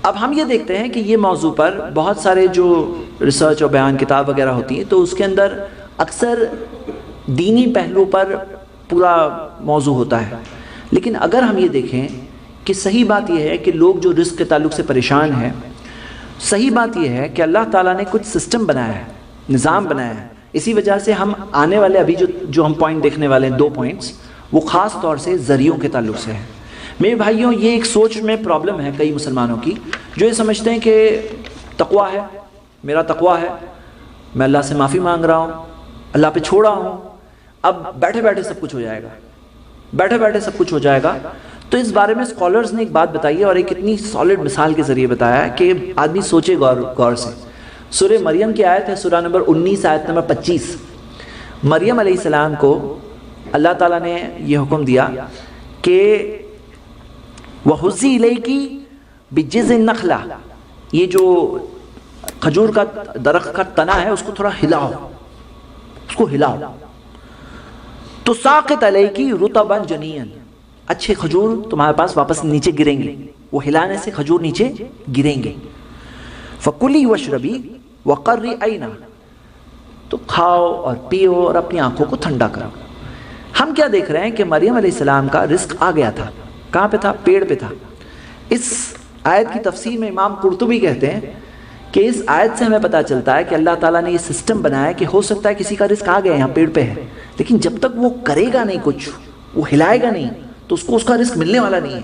اب ہم یہ دیکھتے ہیں کہ یہ موضوع پر بہت سارے جو ریسرچ اور بیان کتاب وغیرہ ہوتی ہیں تو اس کے اندر اکثر دینی پہلو پر پورا موضوع ہوتا ہے، لیکن اگر ہم یہ دیکھیں کہ صحیح بات یہ ہے کہ لوگ جو رزق کے تعلق سے پریشان ہیں، صحیح بات یہ ہے کہ اللہ تعالیٰ نے کچھ سسٹم بنایا ہے، نظام بنایا ہے. اسی وجہ سے ہم آنے والے ابھی جو ہم پوائنٹ دیکھنے والے ہیں 2 پوائنٹس، وہ خاص طور سے ذریعوں کے تعلق سے ہیں. میرے بھائیوں، یہ ایک سوچ میں پرابلم ہے کئی مسلمانوں کی، جو یہ سمجھتے ہیں کہ تقویٰ ہے، میرا تقویٰ ہے، میں اللہ سے معافی مانگ رہا ہوں، اللہ پہ چھوڑا ہوں، اب بیٹھے بیٹھے سب کچھ ہو جائے گا، بیٹھے بیٹھے سب کچھ ہو جائے گا. تو اس بارے میں اسکالرز نے ایک بات بتائی ہے، اور ایک اتنی سالڈ مثال کے ذریعے بتایا ہے کہ آدمی سوچے غور سے. سورہ مریم کی آیت ہے، سورہ نمبر 19 آیت نمبر 25. مریم علیہ السلام کو اللہ تعالیٰ نے یہ حکم دیا کہ وَحُزِّي إِلَيْكِ بِجِذْعِ النَّخْلَةِ، یہ جو کھجور کا درخت کا تنا ہے اس کو تھوڑا ہلاؤ، اس کو ہلاؤ. تُسَاقِطْ عَلَيْكِ رُطَبًا جَنِيًّا، اچھے کھجور تمہارے پاس واپس نیچے گریں گے، وہ ہلانے سے کھجور نیچے گریں گے. فَكُلِي وَاشْرَبِي وَقَرِّ عَيْنًا، تو کھاؤ اور پیو اور اپنی آنکھوں کو ٹھنڈا کرو. ہم کیا دیکھ رہے ہیں کہ مریم علیہ السلام کا رزق آ گیا تھا. کہاں پہ تھا؟ پیڑ پہ تھا. اس آیت کی تفسیر میں امام قرطبی کہتے ہیں کہ اس آیت سے ہمیں پتہ چلتا ہے کہ اللہ تعالیٰ نے یہ سسٹم بنایا کہ ہو سکتا ہے کسی کا رزق آ گیا یہاں پیڑ پہ ہے، لیکن جب تک وہ کرے گا نہیں کچھ، وہ ہلائے گا نہیں، تو اس کو اس کا رزق ملنے والا نہیں ہے.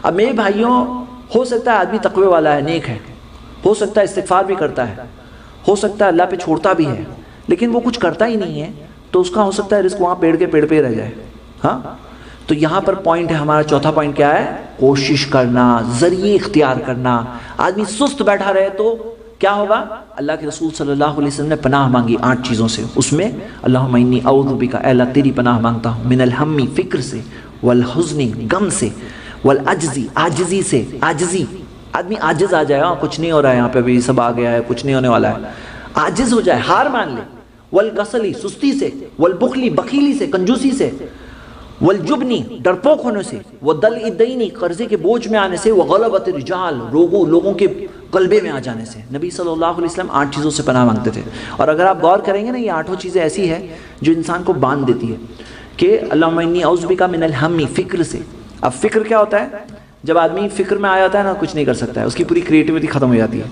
اب میرے بھائیوں، ہو سکتا ہے آدمی تقوی والا ہے، نیک ہے، ہو سکتا ہے استغفار بھی کرتا ہے، ہو سکتا ہے اللہ پہ چھوڑتا بھی ہے، لیکن وہ کچھ کرتا ہی نہیں ہے، تو اس کا ہو سکتا ہے رزق وہاں پیڑ کے پیڑ پہ ہی رہ جائے. ہاں، تو یہاں پر پوائنٹ ہے ہمارا، چوتھا پوائنٹ کیا ہے؟ کوشش کرنا، ذریعے اختیار کرنا. آدمی سست بیٹھا رہے تو کیا ہوگا؟ اللہ کے رسول صلی اللہ علیہ وسلم نے پناہ مانگی 8 چیزوں سے، اس میں اللہم انی اعوذ بک، اے اللہ تیری پناہ مانگتا ہوں، من الہم، فکر سے، والحزن، غم سے، والعجزی، عاجزی سے، عاجزی، آدمی عاجز آ جائے، کچھ نہیں ہو رہا ہے یہاں پہ، ابھی سب آ گیا ہے، کچھ نہیں ہونے والا ہے، عاجز ہو جائے، ہار مان لے. والکسلی، سستی سے، والبخلی، بخیلی سے، کنجوسی سے، والجبنی، ڈرپوک ہونے سے، ودل الدینی، قرضے کے بوجھ میں آنے سے، وغلبۃ الرجال، لوگوں کے غلبے میں آ جانے سے. نبی صلی اللہ علیہ وسلم 8 چیزوں سے پناہ مانگتے تھے. اور اگر آپ غور کریں گے نا، یہ 8 چیزیں ایسی ہیں جو انسان کو باندھ دیتی ہے کہ اللہم انی اعوذ بک من الہم، فکر سے. اب فکر کیا ہوتا ہے؟ جب آدمی فکر میں آیا ہوتا ہے نا، کچھ نہیں کر سکتا ہے، اس کی پوری کریٹیوٹی ختم ہو جاتی ہے.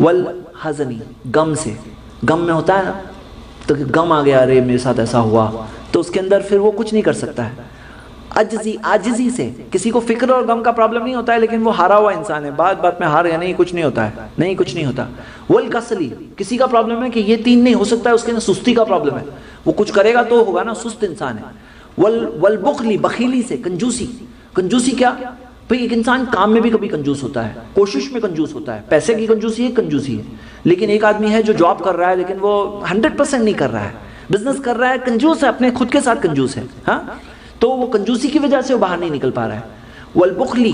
والحزنی، غم سے، غم میں ہوتا ہے نا، تو غم آ گیا، ارے میرے ساتھ ایسا ہوا، تو اس کے اندر پھر وہ کچھ نہیں کر سکتا ہے. عاجزی سے، کسی کو فکر اور غم کا پرابلم نہیں ہوتا ہے، لیکن وہ ہارا ہوا انسان ہے، بات میں ہار گیا، نہیں کچھ نہیں ہوتا ہے، نہیں کچھ نہیں ہوتا. والکسلی، کسی کا پرابلم ہے کہ یہ 3 نہیں ہو سکتا ہے، اس کے اندر سستی کا پرابلم ہے، وہ کچھ کرے گا تو ہوگا نا، سست انسان ہے. والبخلی، بخیلی سے، کنجوسی کیا؟ بھئی ایک انسان کام میں بھی کبھی کنجوس ہوتا ہے، کوشش میں کنجوس ہوتا ہے، پیسے کی کنجوسی ہے. لیکن ایک آدمی ہے جو جاب کر رہا ہے لیکن وہ 100% نہیں کر رہا ہے، بزنس کر رہا ہے، کنجوس ہے، اپنے خود کے ساتھ کنجوس ہے. ہاں، تو وہ کنجوسی کی وجہ سے وہ باہر نہیں نکل پا رہا ہے. والبخلی،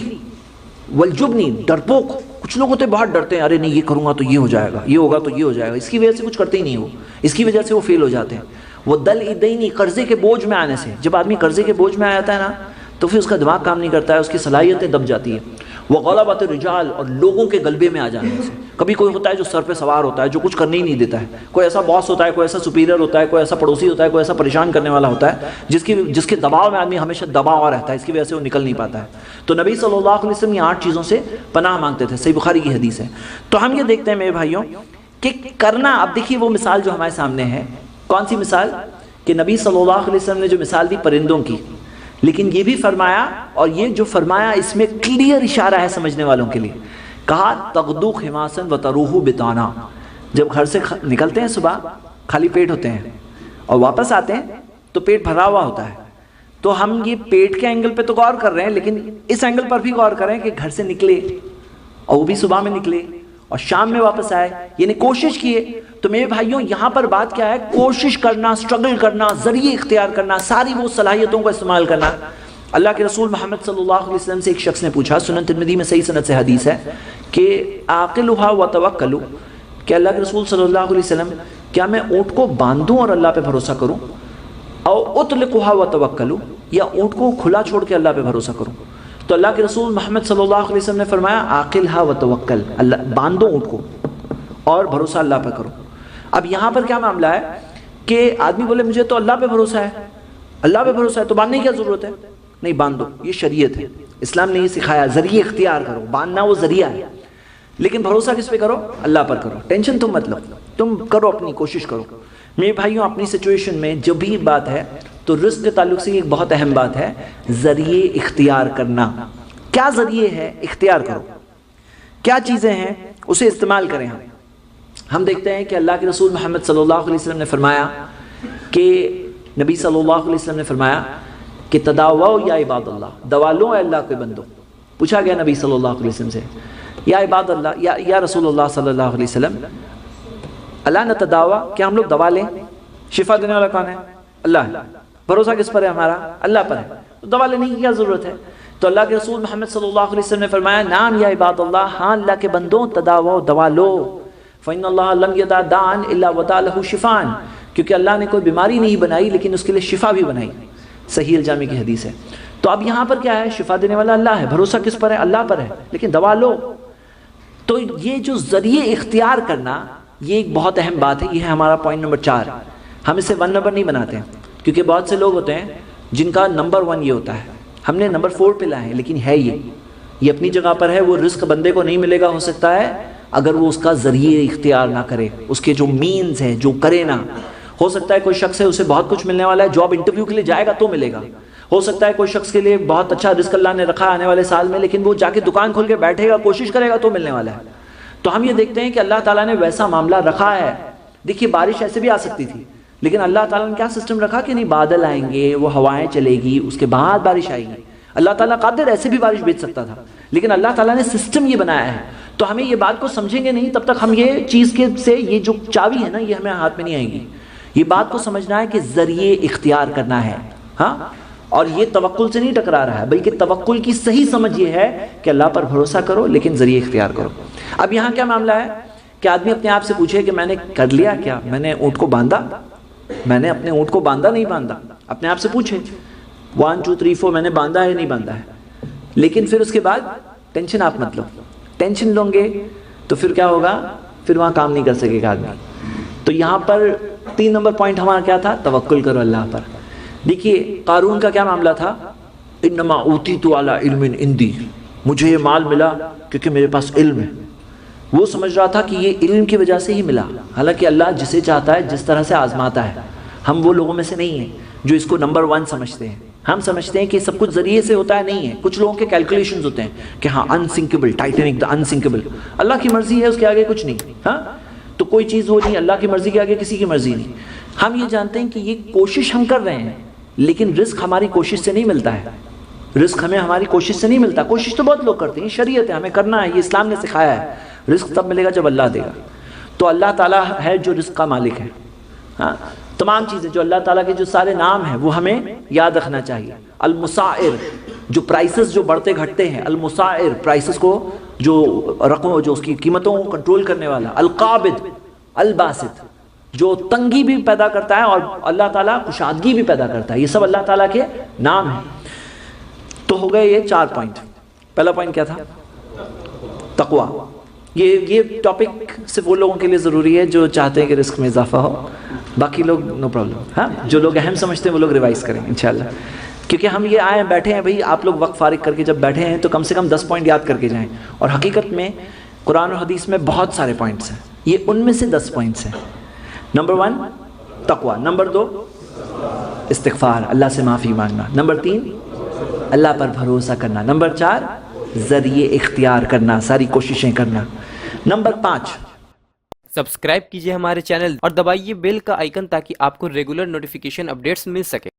والجبنی، ڈرپوک، کچھ لوگ ہوتے ہیں بہت ڈرتے ہیں، ارے نہیں یہ کروں گا تو یہ ہو جائے گا، یہ ہوگا تو یہ ہو جائے گا، اس کی وجہ سے کچھ کرتے ہی نہیں، وہ اس کی وجہ سے وہ فیل ہو جاتے ہیں. وہ دل الدینی، قرضے کے بوجھ میں آنے سے، جب آدمی قرضے کے بوجھ میں آ جاتا ہے نا، تو پھر اس کا دماغ کام نہیں کرتا ہے، اس کی صلاحیتیں دب جاتی ہیں. وہ غلبۃ الرجال، اور لوگوں کے غلبے میں آ جانے سے. کبھی کوئی ہوتا ہے جو سر پہ سوار ہوتا ہے، جو کچھ کرنے ہی نہیں دیتا ہے، کوئی ایسا باس ہوتا ہے، کوئی ایسا سپیریئر ہوتا ہے، کوئی ایسا پڑوسی ہوتا ہے، کوئی ایسا پریشان کرنے والا ہوتا ہے، جس کے دباؤ میں آدمی ہمیشہ دبا ہوا رہتا ہے، اس کی وجہ سے وہ نکل نہیں پاتا ہے. تو نبی صلی اللہ علیہ وسلم یہ 8 چیزوں سے پناہ مانگتے تھے، صحیح بخاری کی حدیث ہے. تو ہم یہ دیکھتے ہیں میرے بھائیوں کہ کرنا، اب دیکھیے وہ مثال جو ہمارے سامنے ہے، کون سی مثال؟ کہ نبی صلی اللہ علیہ وسلم نے جو مثال دی پرندوں کی، لیکن یہ بھی فرمایا، اور یہ جو فرمایا اس میں کلیئر اشارہ ہے سمجھنے والوں کے لیے. کہا تغدو خماسن وتروح بطانا، جب گھر سے نکلتے ہیں صبح خالی پیٹ ہوتے ہیں اور واپس آتے ہیں تو پیٹ بھرا ہوا ہوتا ہے. تو ہم یہ پیٹ کے اینگل پہ تو غور کر رہے ہیں، لیکن اس اینگل پر بھی غور کریں کہ گھر سے نکلے اور وہ بھی صبح میں نکلے اور شام میں واپس آئے، یعنی کوشش کیے. تو میرے بھائیوں یہاں پر بات کیا ہے؟ کوشش کرنا، سٹرگل کرنا، ذریعے اختیار کرنا، ساری وہ صلاحیتوں کو استعمال کرنا. اللہ کے رسول محمد صلی اللہ علیہ وسلم سے ایک شخص نے پوچھا، سنن ترمذی میں صحیح سند سے حدیث ہے، کہ عاقلھا وتوکلوا، کہ اللہ کے رسول صلی اللہ علیہ وسلم کیا میں اونٹ کو باندھوں اور اللہ پہ بھروسہ کروں؟ او اطلقھا وتوکلوا، یا اونٹ کو کھلا چھوڑ کے اللہ پہ بھروسہ کروں؟ تو اللہ کے رسول محمد صلی اللہ علیہ وسلم نے فرمایا عاقلھا وتوکل، اللہ باندھو اونٹ کو اور بھروسہ اللہ پہ کرو۔ اب یہاں پر کیا معاملہ ہے کہ آدمی بولے مجھے تو اللہ پہ بھروسہ ہے، اللہ پہ بھروسہ ہے تو باندھنے کی کیا ضرورت ہے؟ نہیں، باندھو، یہ شریعت ہے، اسلام نے یہ سکھایا، ذریعے اختیار کرو، باندھنا وہ ذریعہ ہے، لیکن بھروسہ کس پہ کرو؟ اللہ پر کرو، ٹینشن تم مت لو، تم کرو اپنی کوشش کرو۔ میرے بھائیوں، اپنی سچویشن میں جو بھی بات ہے تو رزق کے تعلق سے ایک بہت اہم بات ہے، ذریعے اختیار کرنا۔ کیا ذریعے ہے؟ اختیار کرو، کیا چیزیں ہیں اسے استعمال کریں۔ ہم دیکھتے ہیں کہ اللہ کے رسول محمد صلی اللہ علیہ وسلم نے فرمایا کہ نبی صلی اللہ علیہ وسلم نے فرمایا کہ تداووا یا عباد اللہ، دوا لو اے اللہ کے بندو۔ پوچھا گیا نبی صلی اللہ علیہ وسلم سے یا عباد اللہ، یا رسول اللہ صلی اللہ علیہ وسلم اللہ نتداوا، کیا ہم لوگ دوا لیں؟ شفا دینے والا کون ہے؟ اللہ ہے۔ بھروسہ کس پر ہے ہمارا؟ اللہ پر ہے، تو دوا لینے کی کیا ضرورت ہے؟ تو اللہ کے رسول محمد صلی اللہ علیہ وسلم نے فرمایا نعم یا عباد اللہ، ہاں اللہ کے بندوں تداوا، دوا لو، فإن اللہ لم یدع داء الا وضع له شفاء، کیونکہ اللہ نے کوئی بیماری نہیں بنائی لیکن اس کے لیے شفا بھی بنائی، صحیح الجامع کی حدیث ہے۔ تو اب یہاں پر کیا ہے؟ شفا دینے والا اللہ ہے، بھروسہ کس پر ہے؟ اللہ پر ہے، لیکن دوا لو۔ تو یہ جو ذریعے اختیار کرنا، یہ ایک بہت اہم بات ہے، یہ ہے ہمارا پوائنٹ نمبر 4۔ ہم اسے 1 نمبر نہیں بناتے ہیں، کیونکہ بہت سے لوگ ہوتے ہیں جن کا نمبر 1 یہ ہوتا ہے، ہم نے نمبر 4 پہ لائے ہیں، لیکن ہے یہ اپنی جگہ پر ہے۔ وہ رزق بندے کو نہیں ملے گا، ہو سکتا ہے اگر وہ اس کا ذریعے اختیار نہ کرے، اس کے جو مینز ہیں جو کرے نہ۔ ہو سکتا ہے کوئی شخص ہے اسے بہت کچھ ملنے والا ہے، جاب انٹرویو کے لیے جائے گا تو ملے گا۔ ہو سکتا ہے کوئی شخص کے لیے بہت اچھا رزق اللہ نے رکھا آنے والے سال میں، لیکن وہ جا کے دکان کھول کے بیٹھے گا، کوشش کرے گا تو ملنے والا ہے۔ تو ہم یہ دیکھتے ہیں کہ اللہ تعالیٰ نے ویسا معاملہ رکھا ہے۔ دیکھیے بارش ایسے بھی آ سکتی تھی، لیکن اللہ تعالیٰ نے کیا سسٹم رکھا کہ نہیں، بادل آئیں گے، وہ ہوائیں چلے گی، اس کے بعد بارش آئے گی۔ اللہ تعالیٰ قادر ایسے بھی بارش بھیج سکتا تھا، لیکن اللہ تعالیٰ نے سسٹم یہ بنایا ہے۔ تو ہمیں یہ بات کو سمجھیں گے نہیں تب تک ہم یہ چیز کے سے یہ جو چابی ہے نا، یہ ہمیں ہاتھ میں نہیں آئے گی۔ یہ بات کو سمجھنا ہے کہ ذریعے اختیار کرنا ہے، ہاں، اور یہ توکل سے نہیں ٹکرا رہا ہے، بلکہ توکل کی صحیح سمجھ یہ ہے کہ اللہ پر بھروسہ کرو لیکن ذریعے اختیار کرو۔ اب یہاں کیا معاملہ ہے کہ آدمی اپنے آپ سے پوچھے کہ میں نے کر لیا کیا؟ میں نے اونٹ کو باندھا؟ میں نے اپنے اونٹ کو باندھا نہیں باندھا؟ اپنے آپ سے پوچھے 1 2 3 4 میں نے باندھا ہے نہیں باندھا ہے؟ لیکن پھر اس کے بعد ٹینشن آپ مت لو، ٹینشن لوں گے تو پھر کیا ہوگا؟ پھر وہاں کام نہیں کر سکے گا آدمی۔ تو یہاں پر 3 نمبر پوائنٹ ہمارا کیا تھا؟ توکل کرو اللہ پر۔ دیکھیے قارون کا کیا معاملہ تھا؟ انما اوتیت علی علم عندی، مجھے یہ مال ملا کیونکہ میرے پاس علم ہے۔ وہ سمجھ رہا تھا کہ یہ علم کی وجہ سے ہی ملا، حالانکہ اللہ جسے چاہتا ہے جس طرح سے آزماتا ہے۔ ہم وہ لوگوں میں سے نہیں ہیں جو اس کو نمبر 1 سمجھتے ہیں۔ ہم سمجھتے ہیں کہ سب کچھ ذریعے سے ہوتا ہے، نہیں ہے۔ کچھ لوگوں کے کیلکولیشنز ہوتے ہیں کہ ہاں انسنکیبل، ٹائٹینک دا انسنکیبل، اللہ کی مرضی ہے، اس کے آگے کچھ نہیں، ہاں، تو کوئی چیز وہ نہیں، اللہ کی مرضی کے آگے کسی کی مرضی نہیں۔ ہم یہ جانتے ہیں کہ یہ کوشش ہم کر رہے ہیں، لیکن رزق ہماری کوشش سے نہیں ملتا ہے، رزق ہمیں ہماری کوشش سے نہیں ملتا۔ کوشش تو بہت لوگ کرتے ہیں، شریعت ہے، ہمیں کرنا ہے، یہ اسلام نے سکھایا ہے۔ رزق تب ملے گا جب اللہ دے گا۔ تو اللہ تعالیٰ ہے جو رزق کا مالک ہے، ہاں، تمام چیزیں جو اللہ تعالیٰ کے جو سارے نام ہیں وہ ہمیں یاد رکھنا چاہیے۔ المسائر، جو پرائسز جو بڑھتے گھٹتے ہیں، المسائر پرائسز کو جو رقم جو اس کی قیمتوں کو کنٹرول کرنے والا، القابض، الباسط جو تنگی بھی پیدا کرتا ہے اور اللہ تعالیٰ کشادگی بھی پیدا کرتا ہے، یہ سب اللہ تعالیٰ کے نام ہیں۔ تو ہو گئے یہ 4 پوائنٹ۔ پہلا پوائنٹ کیا تھا؟ تقویٰ۔ یہ ٹاپک صرف وہ لوگوں کے لیے ضروری ہے جو چاہتے ہیں کہ رزق میں اضافہ ہو، باقی لوگ نو پرابلم، ہاں، جو لوگ اہم سمجھتے ہیں وہ لوگ ریوائز کریں انشاءاللہ، کیونکہ ہم یہ آئے بیٹھے ہیں بھائی، آپ لوگ وقت فارغ کر کے جب بیٹھے ہیں تو کم سے کم 10 پوائنٹ یاد کر کے جائیں، اور حقیقت میں قرآن و حدیث میں بہت سارے پوائنٹس ہیں، یہ ان میں سے 10 پوائنٹس ہیں۔ نمبر 1 تقویٰ، نمبر 2 استغفار، اللہ سے معافی مانگنا، نمبر 3 اللہ پر بھروسہ کرنا، نمبر 4 ذریعے اختیار کرنا، ساری کوششیں کرنا، نمبر 5 سبسکرائب کیجئے ہمارے چینل اور دبائیے بیل کا آئیکن تاکہ آپ کو ریگولر نوٹیفیکیشن اپڈیٹس مل سکے۔